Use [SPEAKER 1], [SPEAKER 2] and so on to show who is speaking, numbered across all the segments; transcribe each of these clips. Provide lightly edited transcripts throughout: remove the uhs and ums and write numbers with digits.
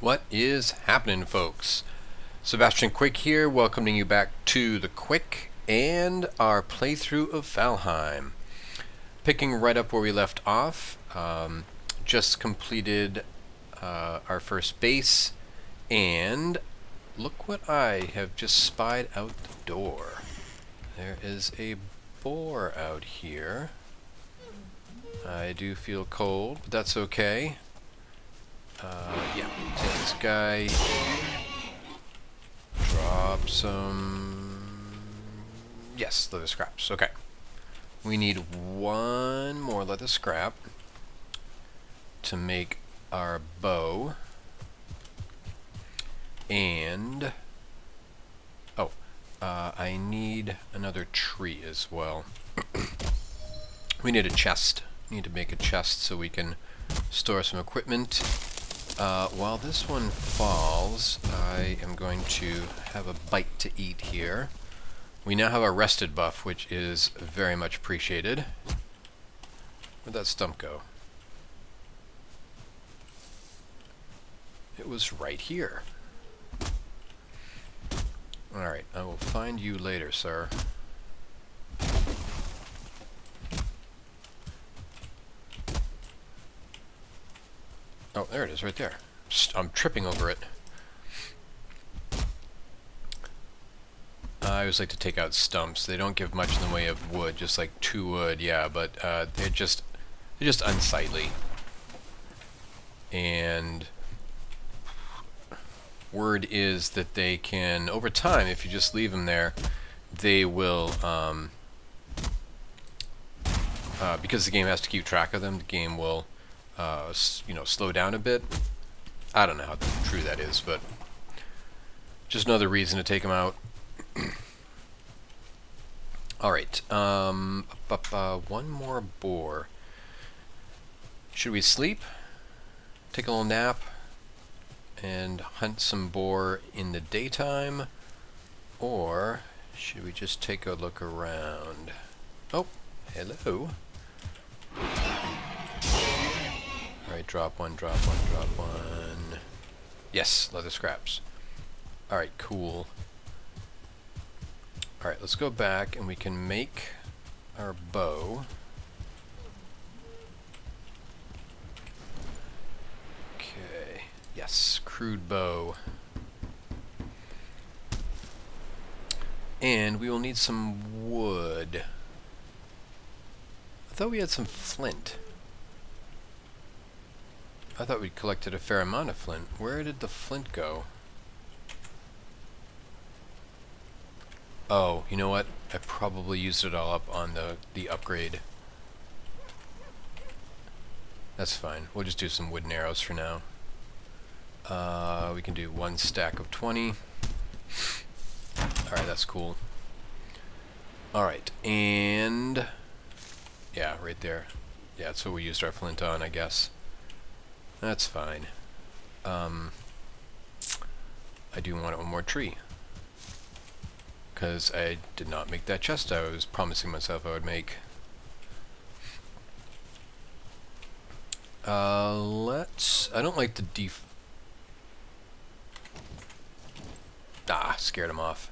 [SPEAKER 1] What is happening, folks? Sebastian Quick here, welcoming you back to the Quick and our playthrough of Valheim. Picking right up where we left off, just completed our first base, and look what I have just spied out the door. There is a boar out here. I do feel cold, but that's okay. Yeah, take this guy. Drop some... Yes, leather scraps. Okay. We need one more leather scrap to make our bow. And... Oh, I need another tree as well. We need a chest. We need to make a chest so we can store some equipment. While this one falls, I am going to have a bite to eat here. We now have our rested buff, which is very much appreciated. Where'd that stump go? It was right here. Alright, I will find you later, sir. Oh, there it is, right there. I'm tripping over it. I always like to take out stumps. They don't give much in the way of wood, just like 2 wood, yeah, but they're just unsightly. And word is that they can, over time, if you just leave them there, they will, because the game has to keep track of them, the game will slow down a bit. I don't know how true that is, but just another reason to take them out. Alright, one more boar. Should we sleep? Take a little nap? And hunt some boar in the daytime? Or should we just take a look around? Oh, hello. Alright, drop one, drop one, drop one. Yes, leather scraps. Alright, cool. Alright, let's go back and we can make our bow. Okay, yes, crude bow. And we will need some wood. I thought we had some flint. I thought we collected a fair amount of flint. Where did the flint go? Oh, you know what? I probably used it all up on the upgrade. That's fine. We'll just do some wooden arrows for now. We can do 1 stack of 20. Alright, that's cool. Alright, and... yeah, right there. Yeah, that's what we used our flint on, I guess. That's fine. I do want one more tree. Because I did not make that chest I was promising myself I would make. I don't like the scared him off.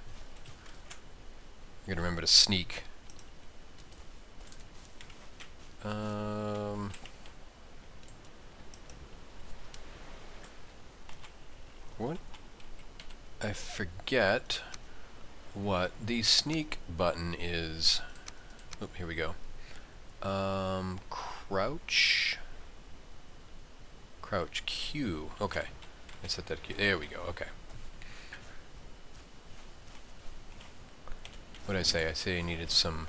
[SPEAKER 1] I'm gonna remember to sneak. What? I forget what the sneak button is. Oh, here we go. Crouch. Crouch Q. Okay. I set that Q. There we go. Okay. What did I say? I say I needed some...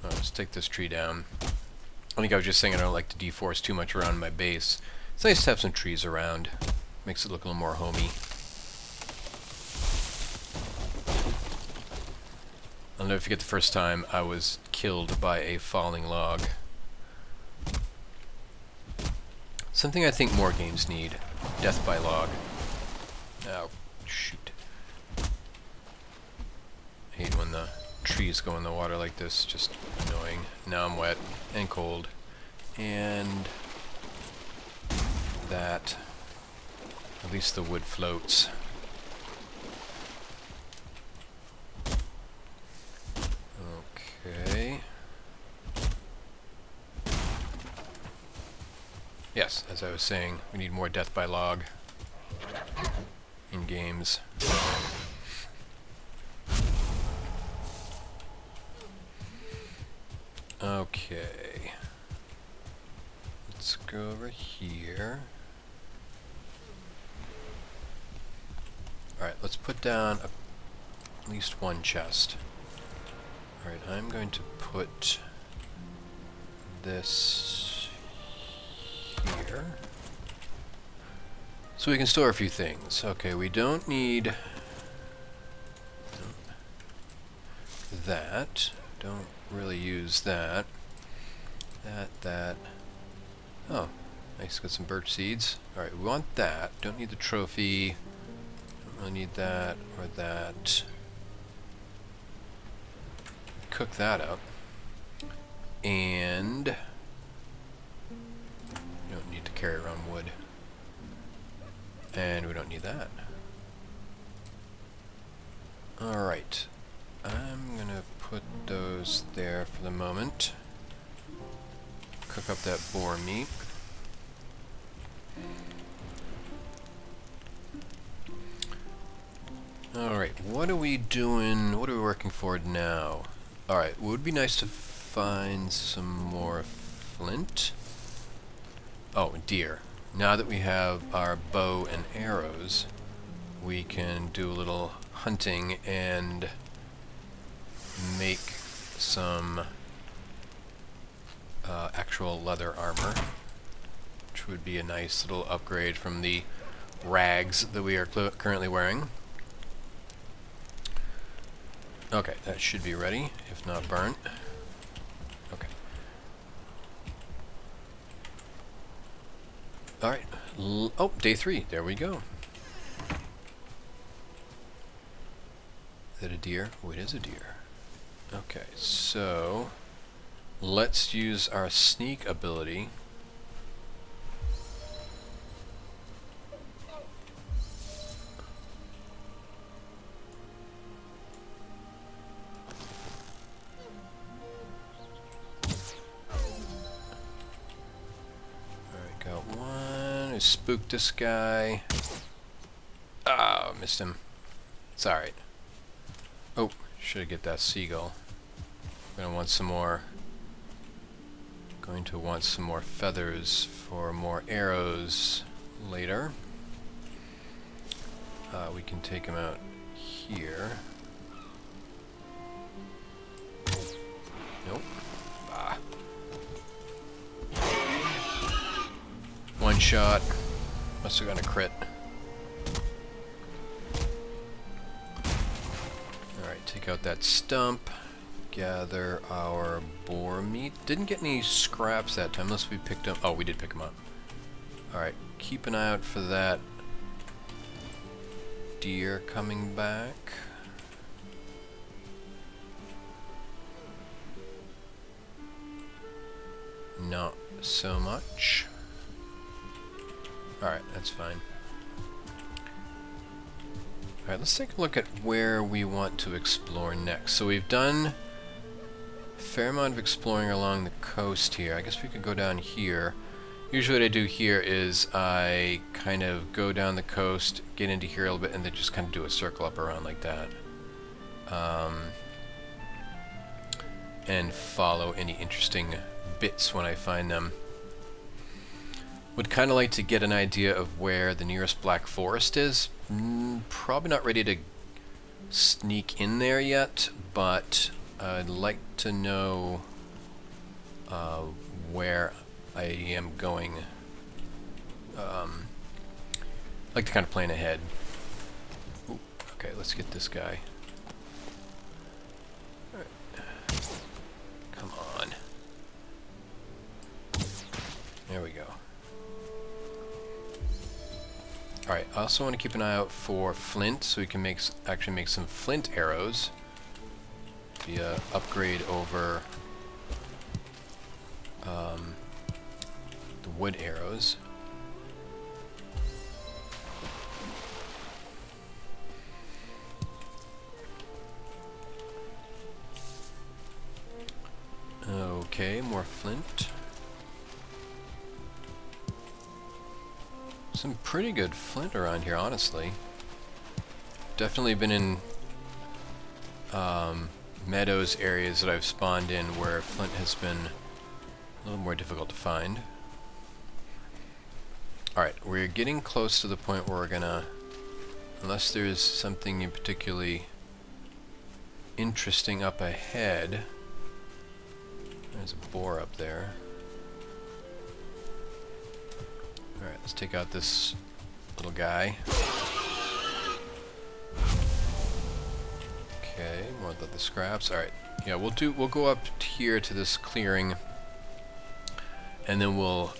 [SPEAKER 1] oh, let's take this tree down. I think I was just saying I don't like to deforest too much around my base. It's nice to have some trees around. Makes it look a little more homey. I'll never forget the first time I was killed by a falling log. Something I think more games need. Death by log. Oh, shoot. I hate when the trees go in the water like this. Just annoying. Now I'm wet and cold. And that. At least the wood floats. Okay. Yes, as I was saying, we need more death by log in games. Okay. Let's go over here. Alright, let's put down at least one chest. Alright, I'm going to put this here. So we can store a few things. Okay, we don't need that. Don't really use that. That. Oh, nice, got some birch seeds. Alright, we want that. Don't need the trophy. Don't really need that or that. Cook that up. And we don't need to carry around wood. And we don't need that. Alright. I'm gonna put those there for the moment. Cook up that boar meat. Alright, what are we doing? What are we working for now? Alright, it would be nice to find some more flint. Oh, deer. Now that we have our bow and arrows, we can do a little hunting and make some actual leather armor, which would be a nice little upgrade from the rags that we are currently wearing. Okay, that should be ready, if not burnt. Okay. Alright. Oh, day 3. There we go. Is that a deer? Oh, it is a deer. Okay, so let's use our sneak ability. Alright, got one. I spooked this guy. Oh, missed him. It's alright. Oh, should get that seagull. Gonna want some more. Going to want some more feathers for more arrows later. We can take them out here. Nope. Ah. One shot. Must have gotten a crit. Alright, take out that stump. Gather our boar meat. Didn't get any scraps that time unless we picked them. Oh, we did pick them up. Alright, keep an eye out for that deer coming back. Not so much. Alright, that's fine. Alright, let's take a look at where we want to explore next. So we've done a fair amount of exploring along the coast here. I guess we could go down here. Usually what I do here is I kind of go down the coast, get into here a little bit, and then just kind of do a circle up around like that. And follow any interesting bits when I find them. Would kind of like to get an idea of where the nearest Black Forest is. Probably not ready to sneak in there yet, but I'd like to know where I am going. Like to kind of plan ahead. Ooh, okay, let's get this guy. All right. Come on. There we go. Alright, I also want to keep an eye out for flint, so we can actually make some flint arrows. Be a upgrade over the wood arrows. more flint. Some pretty good flint around here, honestly. Definitely been in meadows areas that I've spawned in where flint has been a little more difficult to find. Alright, we're getting close to the point where we're gonna, unless there's something particularly interesting up ahead. There's a boar up there. Alright, let's take out this little guy. Okay, more of the scraps. Alright, yeah, we'll go up here to this clearing, and then we'll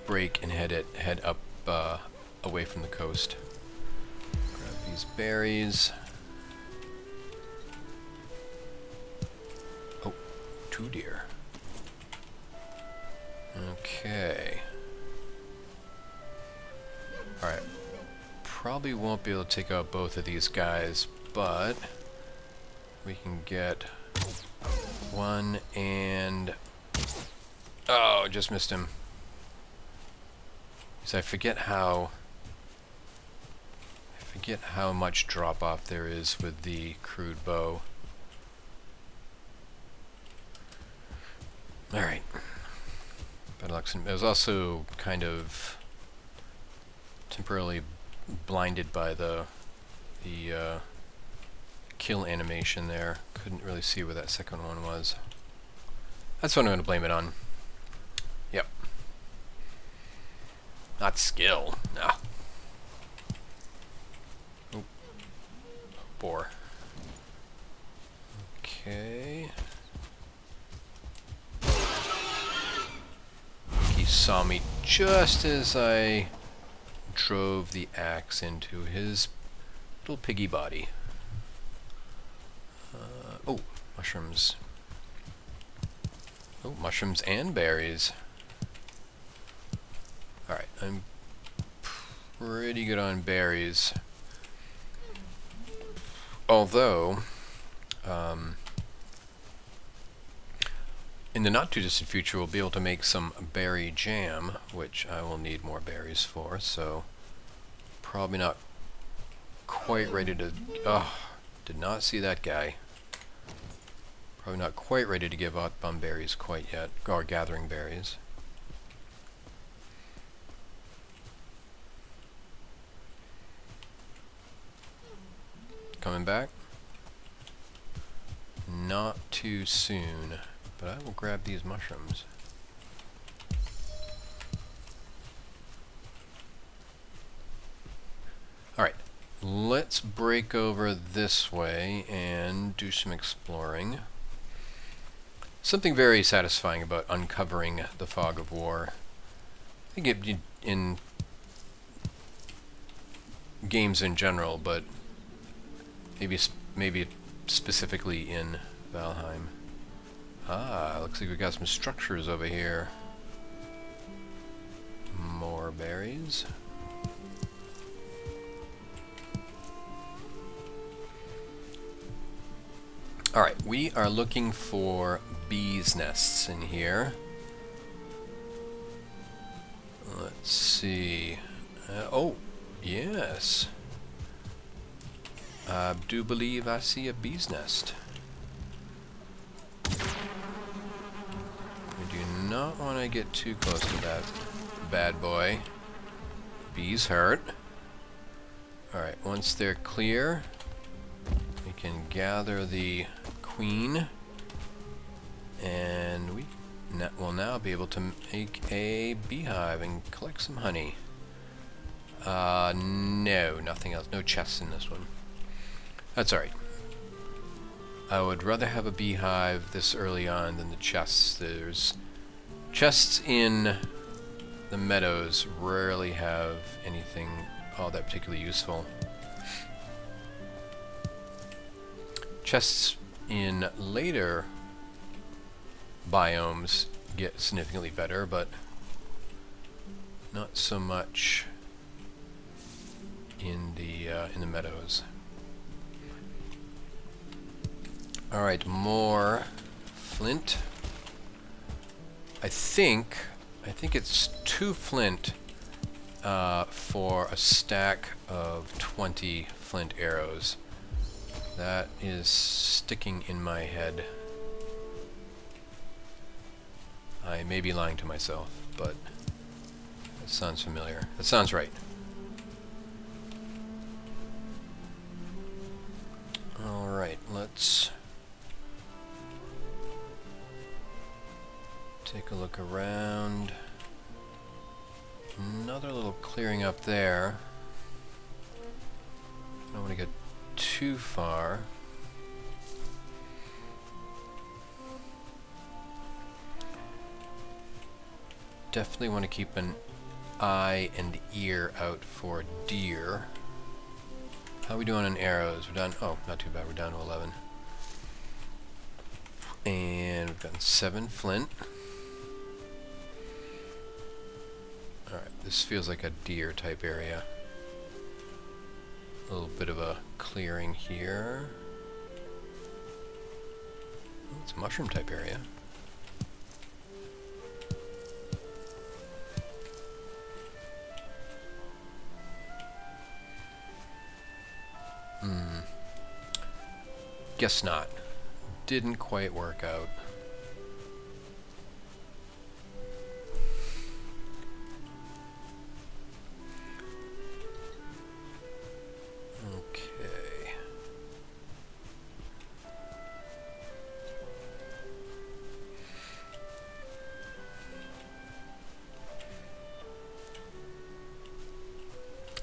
[SPEAKER 1] break and head up away from the coast. Grab these berries. Oh, 2 deer. Okay. Alright. Probably won't be able to take out both of these guys, but we can get one and... Oh, just missed him. Because I forget how much drop-off there is with the crude bow. Alright. Better luck. I was also kind of temporarily blinded by the kill animation there. Couldn't really see where that second one was. That's what I'm going to blame it on. Yep. Not skill. No. Oh. Boar. Okay. He saw me just as I drove the axe into his little piggy body. Oh, mushrooms. Oh, mushrooms and berries. Alright, I'm pretty good on berries. Although, in the not-too-distant future, we'll be able to make some berry jam, which I will need more berries for, so probably not quite ready to... Oh, did not see that guy. Probably not quite ready to give up on berries quite yet, or gathering berries. Coming back? Not too soon, but I will grab these mushrooms. Alright, let's break over this way and do some exploring. Something very satisfying about uncovering the fog of war. I think it in games in general, but maybe specifically in Valheim. Ah, looks like we got some structures over here. More berries. Alright, we are looking for bees' nests in here. Let's see. Oh, yes. I do believe I see a bee's nest. We do not want to get too close to that bad boy. Bees hurt. Alright, once they're clear, we can gather the queen, and we will now be able to make a beehive and collect some honey. No, nothing else. No chests in this one. That's alright. I would rather have a beehive this early on than the chests. There's chests in the meadows rarely have anything all that particularly useful. Chests in later biomes get significantly better, but not so much in the meadows. All right, more flint. I think it's 2 flint for a stack of 20 flint arrows. That is sticking in my head. I may be lying to myself, but that sounds familiar. That sounds right. Alright, let's take a look around. Another little clearing up there. I don't want to get too far. Definitely want to keep an eye and ear out for deer. How are we doing on arrows? We're done. Oh, not too bad. We're down to 11. And we've gotten 7 flint. Alright, this feels like a deer type area. A little bit of a clearing here. It's a mushroom type area. Guess not. Didn't quite work out. Okay.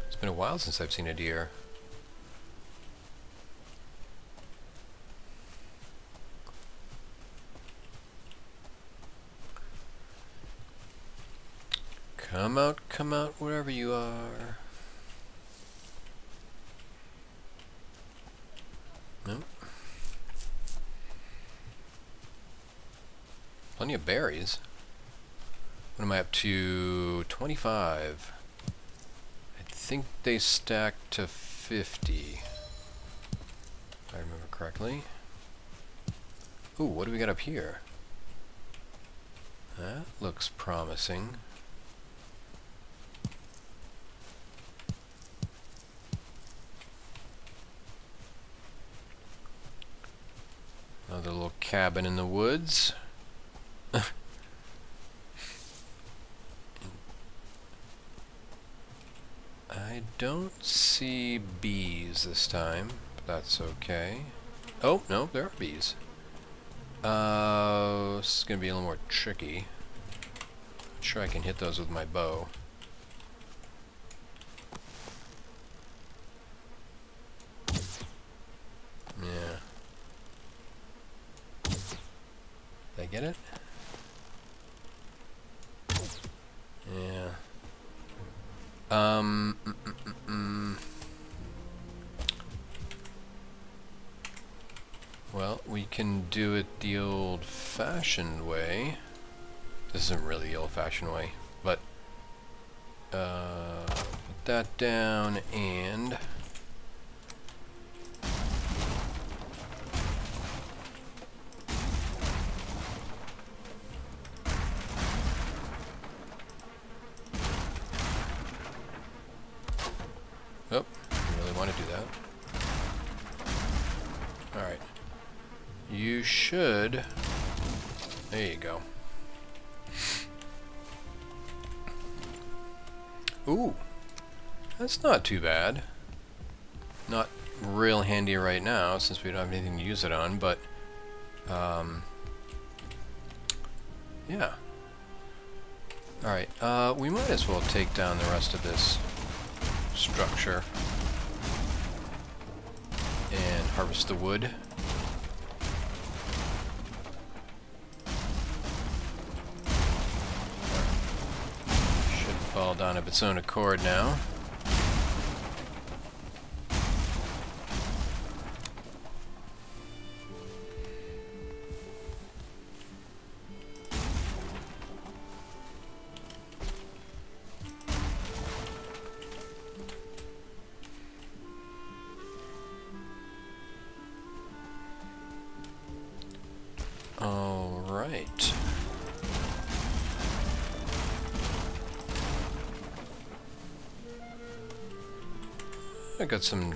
[SPEAKER 1] It's been a while since I've seen a deer. Come out, wherever you are. Nope. Plenty of berries. What am I up to? 25. I think they stack to 50. If I remember correctly. Ooh, what do we got up here? That looks promising. Another little cabin in the woods. I don't see bees this time, but that's okay. Oh, no, there are bees. This is going to be a little more tricky. I'm sure I can hit those with my bow. Yeah. Did I get it? Yeah. Well, we can do it the old-fashioned way. This isn't really the old-fashioned way, but put that down and oh, didn't really want to do that. Alright. You should... There you go. Ooh. That's not too bad. Not real handy right now, since we don't have anything to use it on, but... yeah. Alright, we might as well take down the rest of this structure and harvest the wood. Should fall down of its own accord now. I got some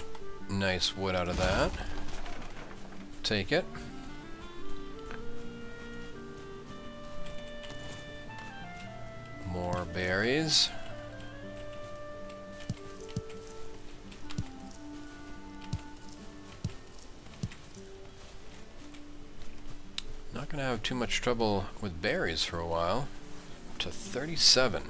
[SPEAKER 1] nice wood out of that. Take it. More berries. Not gonna have too much trouble with berries for a while. To 37.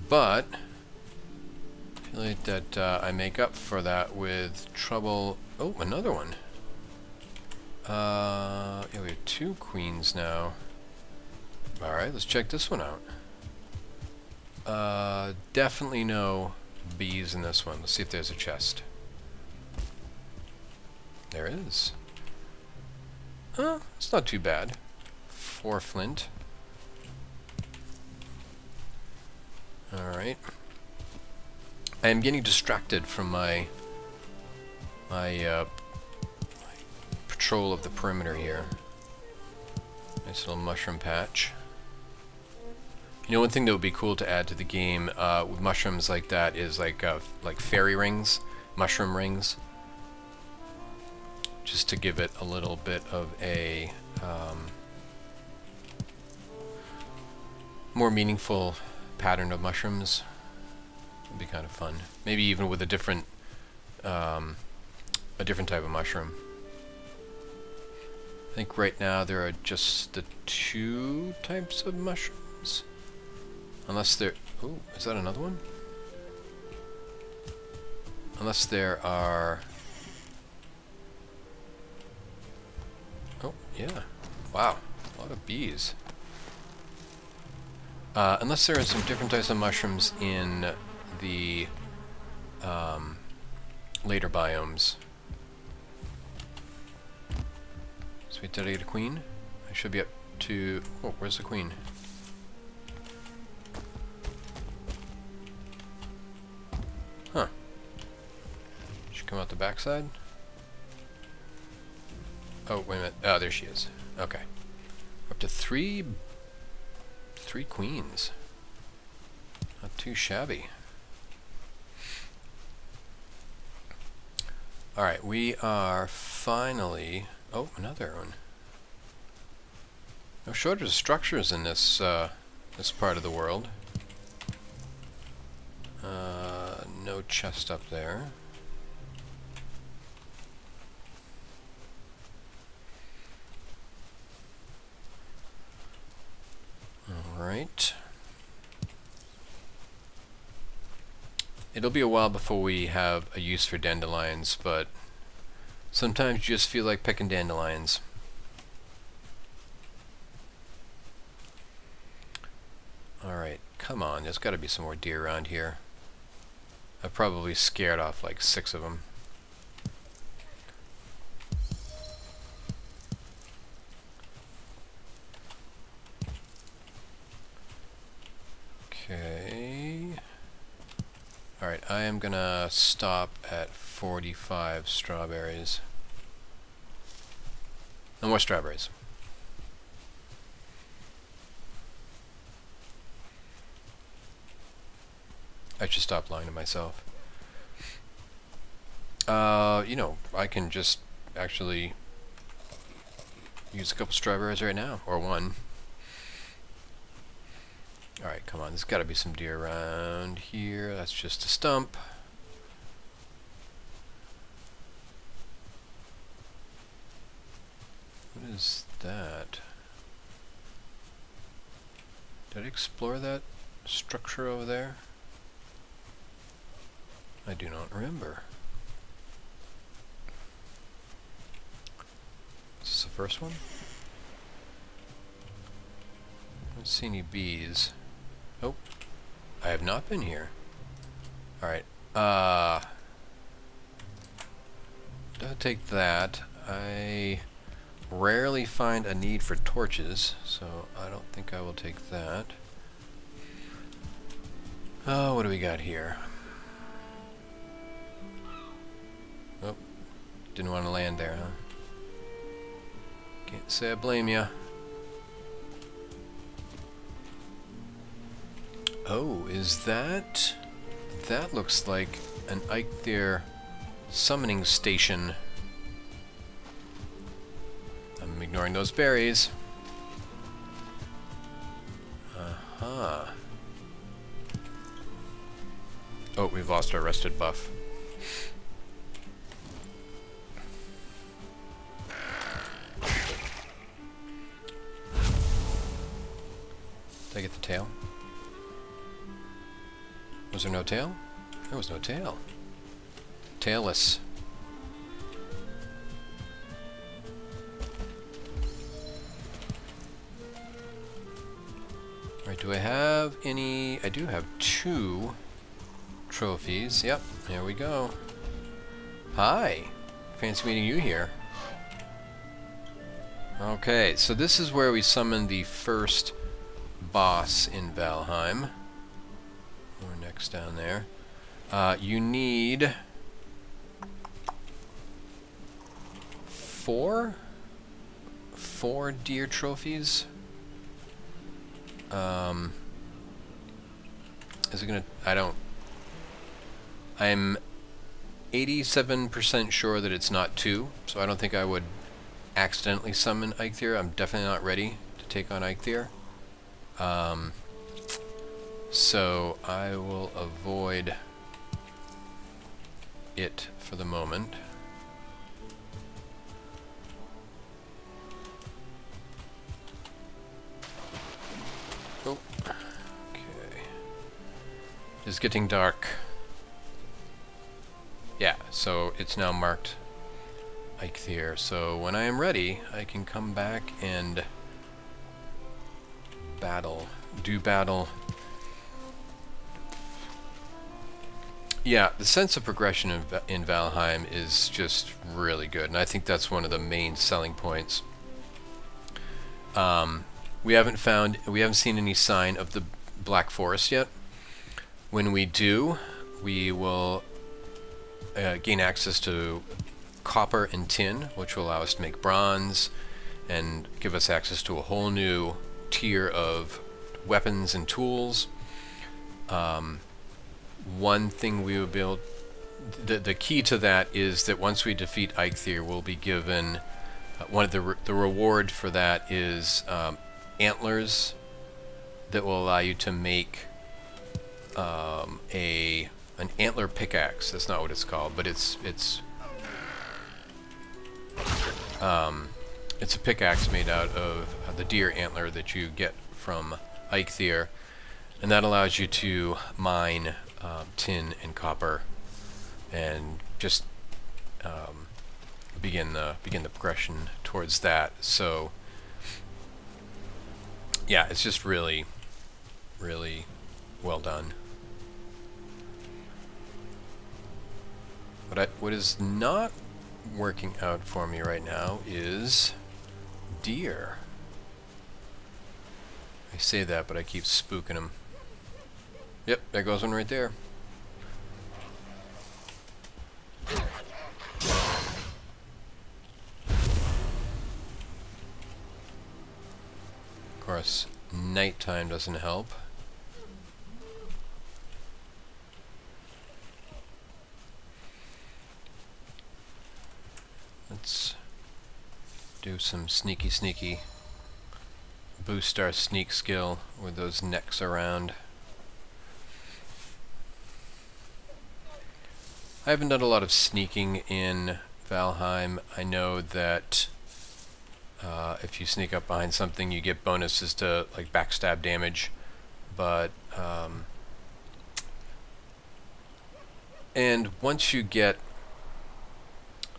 [SPEAKER 1] But I feel like that I make up for that with trouble. Oh, another one. Yeah, we have 2 queens now. Alright, let's check this one out. Definitely no bees in this one. Let's see if there's a chest. There is. It's not too bad. 4 flint. Alright. I am getting distracted from my patrol of the perimeter here. Nice little mushroom patch. You know, one thing that would be cool to add to the game with mushrooms like that is like fairy rings, mushroom rings, just to give it a little bit of a more meaningful pattern of mushrooms. Would be kind of fun. Maybe even with a different type of mushroom. I think right now there are just the 2 types of mushrooms. Unless there... Oh, is that another one? Unless there are... Oh, yeah. Wow. A lot of bees. Unless there are some different types of mushrooms in the later biomes. Sweet, did I get a queen? I should be up to... Oh, where's the queen? Huh. Did she come out the backside? Oh, wait a minute. Oh, there she is. Okay. Up to 3 queens. Not too shabby. Alright, we are finally... Oh, another one. No shortage of structures in this this part of the world. No chest up there. Alright. It'll be a while before we have a use for dandelions, but sometimes you just feel like picking dandelions. Alright, come on, there's gotta be some more deer around here. I've probably scared off like 6 of them. Okay. Alright, I am gonna stop at 45 strawberries. No more strawberries. I should stop lying to myself. You know, I can just actually use a couple strawberries right now, or 1. Alright, come on, there's gotta be some deer around here. That's just a stump. What is that? Did I explore that structure over there? I do not remember. Is this the first one? I don't see any bees. Oh, I have not been here. Alright, I'll take that. I rarely find a need for torches, so I don't think I will take that. Oh, what do we got here? Oh, didn't want to land there, huh? Can't say I blame ya. Oh, is that That looks like an Eikthyr summoning station. I'm ignoring those berries. Uh-huh. Oh, we've lost our rested buff. Did I get the tail? Was there no tail? There was no tail. Tailless. Alright, do I have any... I do have 2 trophies. Yep, there we go. Hi! Fancy meeting you here. Okay, so this is where we summon the first boss in Valheim. We're next down there. You need 4 deer trophies. Is it gonna... I'm 87% sure that it's not 2, so I don't think I would accidentally summon Eikthyr. I'm definitely not ready to take on Eikthyr. So I will avoid it for the moment. Oh, okay. It's getting dark. Yeah, so it's now marked Eikthyr. So when I am ready, I can come back and do battle. Yeah, the sense of progression in Valheim is just really good, and I think that's one of the main selling points. We haven't seen any sign of the Black Forest yet. When we do, we will gain access to copper and tin, which will allow us to make bronze and give us access to a whole new tier of weapons and tools. One thing we will build, the key to that is that once we defeat Eikthyr, we'll be given one of the reward for that is antlers that will allow you to make an antler pickaxe. That's not what it's called, but it's a pickaxe made out of the deer antler that you get from Eikthyr, and that allows you to mine tin and copper and just begin the progression towards that. So yeah, it's just really well done. What is not working out for me right now is deer. I say that, but I keep spooking them. Yep, there goes one right there. Of course, nighttime doesn't help. Let's do some sneaky boost our sneak skill with those necks around. I haven't done a lot of sneaking in Valheim. I know that if you sneak up behind something, you get bonuses to like backstab damage, but and once you get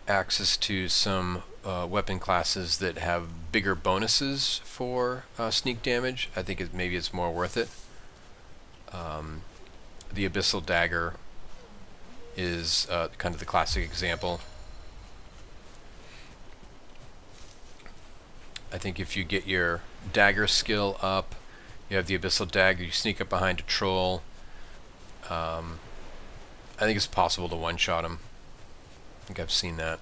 [SPEAKER 1] access to some weapon classes that have bigger bonuses for sneak damage, I think maybe it's more worth it. The Abyssal Dagger is kind of the classic example. I think if you get your dagger skill up, you have the Abyssal Dagger, you sneak up behind a troll, I think it's possible to one-shot him. I think I've seen that.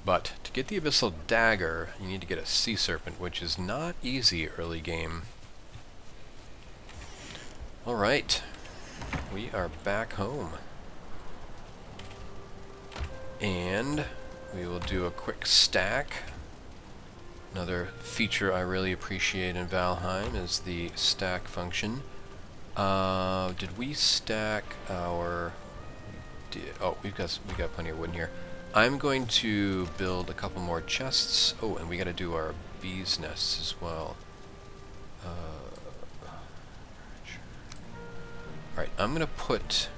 [SPEAKER 1] But to get the Abyssal Dagger, you need to get a Sea Serpent, which is not easy early game. Alright, we are back home. And we will do a quick stack. Another feature I really appreciate in Valheim is the stack function. Did we stack our... Oh, we got plenty of wood in here. I'm going to build a couple more chests. Oh, and we got to do our bees' nests as well. Alright, I'm gonna put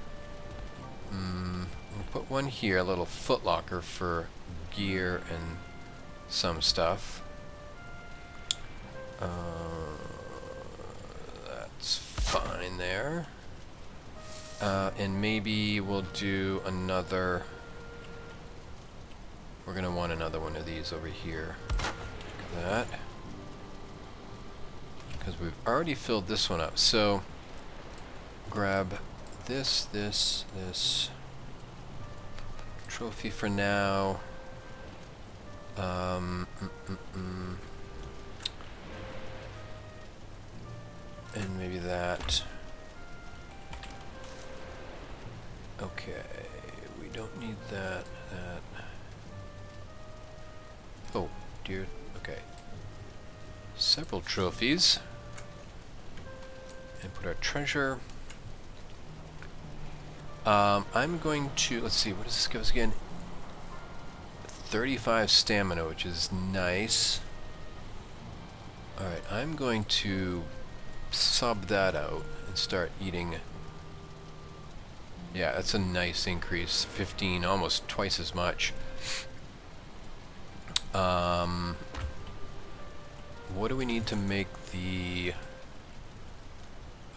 [SPEAKER 1] one here, a little footlocker for gear and some stuff. That's fine there. And maybe we'll do another... We're gonna want another one of these over here. Look at that. Because we've already filled this one up. So, grab this. Trophy for now. And maybe that. Okay, we don't need that. Oh, dear. Okay. Several trophies. And put our treasure. I'm going to, let's see, what does this give us again? 35 stamina, which is nice. Alright, I'm going to sub that out and start eating. Yeah, that's a nice increase. 15, almost twice as much. What do we need to make the...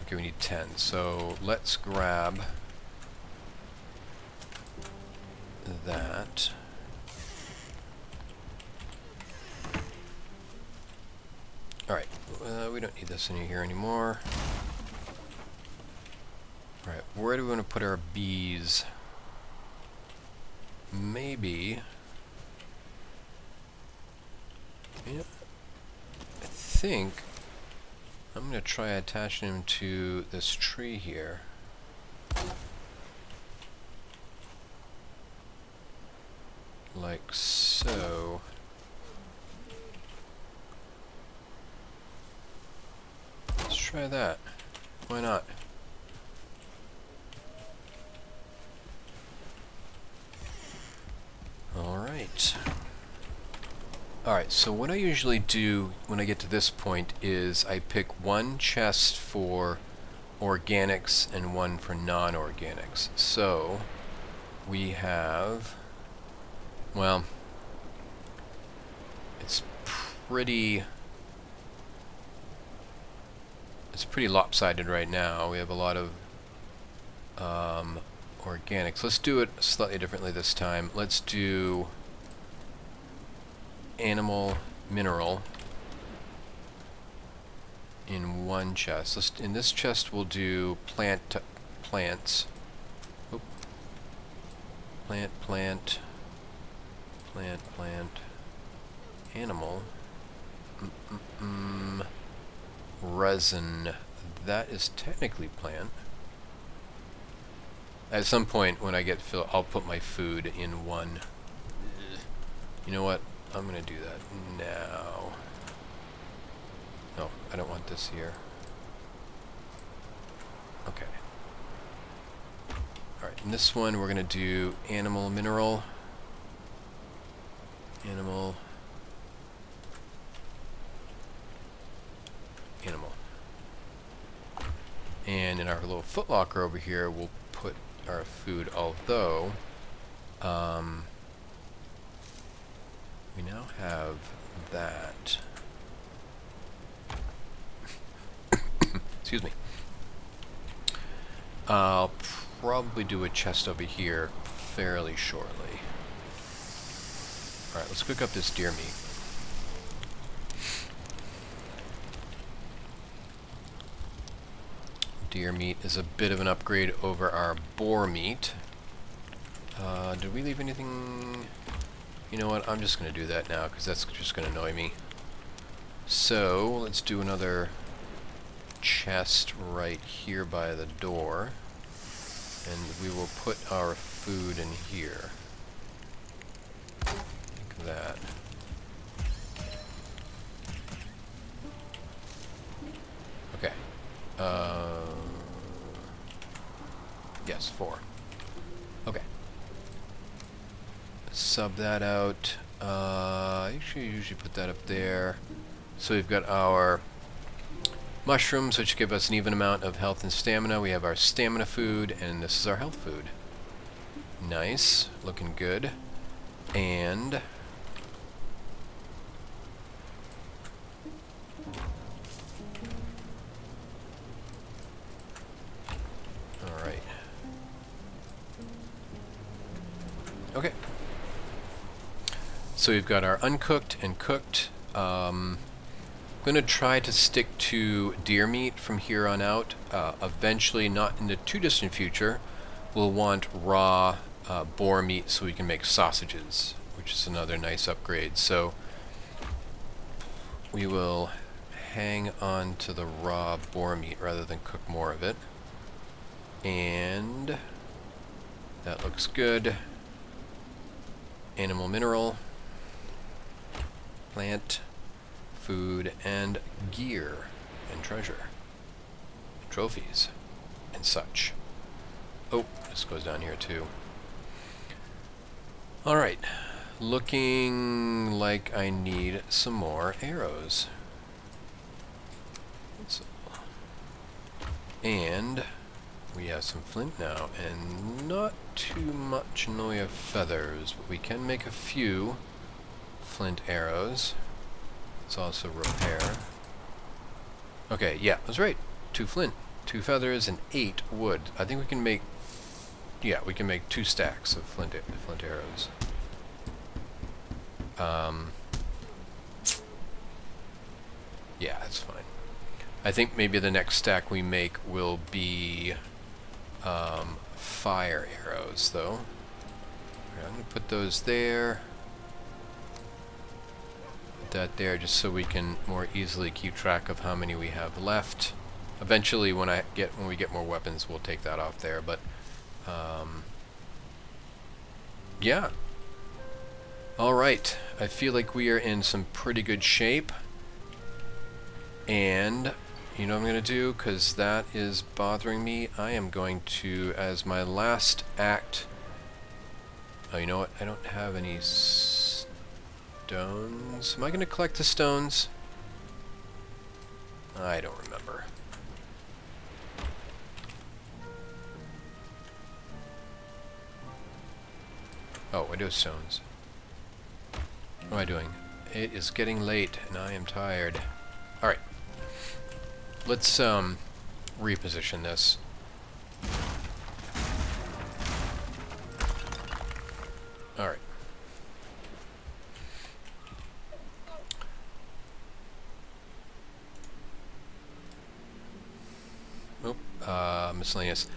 [SPEAKER 1] Okay, we need 10. So let's grab that. Alright, we don't need this in here anymore. Alright, where do we want to put our bees? Maybe... Yeah, I think I'm going to try attaching him to this tree here. Like so. Let's try that. Why not? Alright. Alright, so what I usually do when I get to this point is I pick one chest for organics and one for non-organics. So we have... Well, it's pretty lopsided right now. We have a lot of organics. Let's do it slightly differently this time. Let's do animal mineral in one chest. In this chest we'll do plants. Oop. Plant. Animal. Resin. That is technically plant. At some point when I get filled, I'll put my food in one. You know what? I'm gonna do that now. No, I don't want this here. Okay. Alright, in this one we're gonna do animal mineral. Animal. And in our little footlocker over here, we'll put our food, although we now have that. Excuse me. I'll probably do a chest over here fairly shortly. Alright, let's cook up this deer meat. Deer meat is a bit of an upgrade over our boar meat. Did we leave anything? You know what? I'm just going to do that now because that's just going to annoy me. So let's do another chest right here by the door, and we will put our food in here. Like that. Okay. Yes, 4. Okay. Sub that out. I usually put that up there. So we've got our mushrooms, which give us an even amount of health and stamina. We have our stamina food, and this is our health food. Nice. Looking good. And alright. Okay. So we've got our uncooked and cooked. I'm going to try to stick to deer meat from here on out. Eventually, not in the too distant future, we'll want raw boar meat so we can make sausages, which is another nice upgrade. So we will hang on to the raw boar meat rather than cook more of it. And that looks good. Animal mineral, plant, food, and gear, and treasure, trophies, and such. Oh, this goes down here too. Alright, looking like I need some more arrows. And we have some flint now, and not too much in the way of feathers, but we can make a few flint arrows. Let's also repair. Okay, yeah, that's right. 2 flint, 2 feathers, and 8 wood. I think we can make, yeah, we can make 2 stacks of flint arrows. Yeah, that's fine. I think maybe the next stack we make will be fire arrows, though. Right, I'm going to put those there. Put that there just so we can more easily keep track of how many we have left. Eventually, when we get more weapons, we'll take that off there. But yeah. All right. I feel like we are in some pretty good shape. And you know what I'm going to do? Because that is bothering me. I am going to, as my last act... Oh, you know what? I don't have any stones. Am I going to collect the stones? I don't remember. Oh, I do have stones. What am I doing? It is getting late, and I am tired. Alright. Let's reposition this. Alright. Oh, miscellaneous.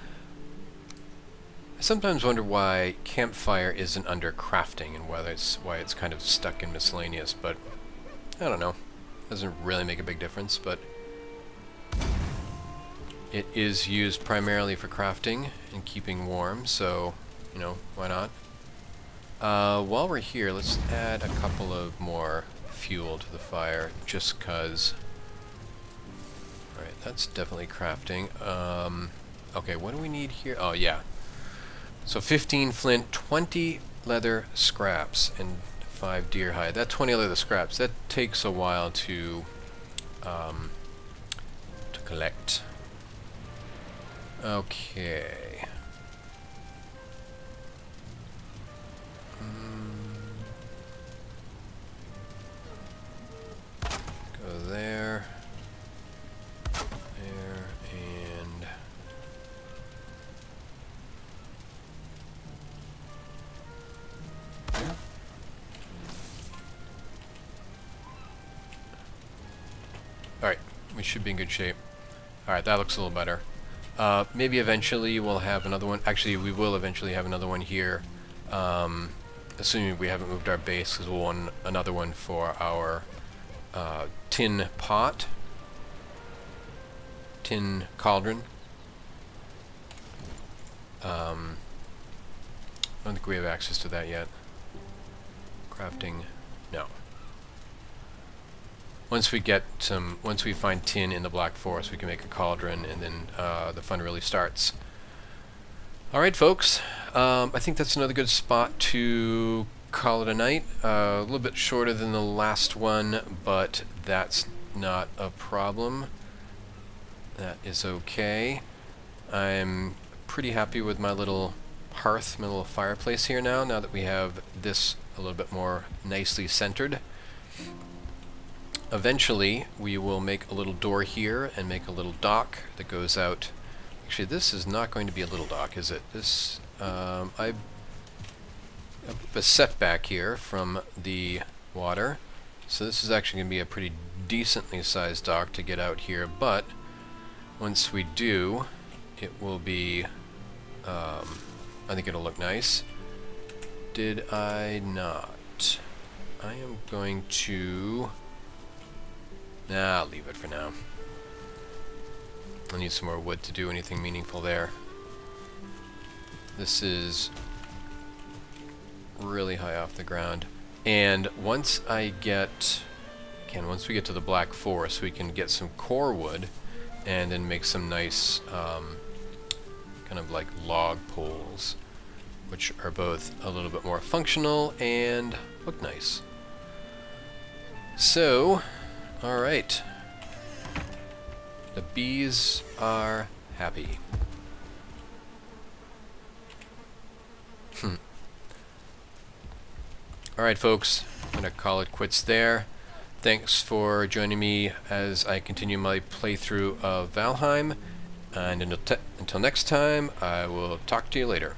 [SPEAKER 1] I sometimes wonder why campfire isn't under crafting and why it's kind of stuck in miscellaneous, but I don't know. Doesn't really make a big difference, but it is used primarily for crafting and keeping warm, so, you know, why not? While we're here, let's add a couple of more fuel to the fire, just cause. Alright, that's definitely crafting. Okay, what do we need here? Oh, yeah. So 15 flint, 20 leather scraps, and 5 deer hide. That 20 leather scraps, that takes a while to collect. Okay. Go there. There, and... there. Alright, we should be in good shape. Alright, that looks a little better. Maybe eventually we'll have another one. Actually, we will eventually have another one here. Assuming we haven't moved our base, because we'll want another one for our tin pot. tin cauldron. I don't think we have access to that yet. Crafting, no. Once we find tin in the Black Forest, we can make a cauldron, and then the fun really starts. Alright folks, I think that's another good spot to call it a night. A little bit shorter than the last one, but that's not a problem. That is okay. I'm pretty happy with my little hearth, my little fireplace here now that we have this a little bit more nicely centered. Eventually we will make a little door here and make a little dock that goes out. Actually, this is not going to be a little dock, is it? This I have a setback here from the water, so this is actually going to be a pretty decently sized dock to get out here, but once we do, it will be I think it'll look nice. Did I not? I am going to... Nah, I'll leave it for now. I need some more wood to do anything meaningful there. This is really high off the ground. And once I get... Again, once we get to the Black Forest, we can get some core wood and then make some nice kind of like log poles, which are both a little bit more functional and look nice. So, alright. The bees are happy. Alright folks, I'm going to call it quits there. Thanks for joining me as I continue my playthrough of Valheim, and until next time, I will talk to you later.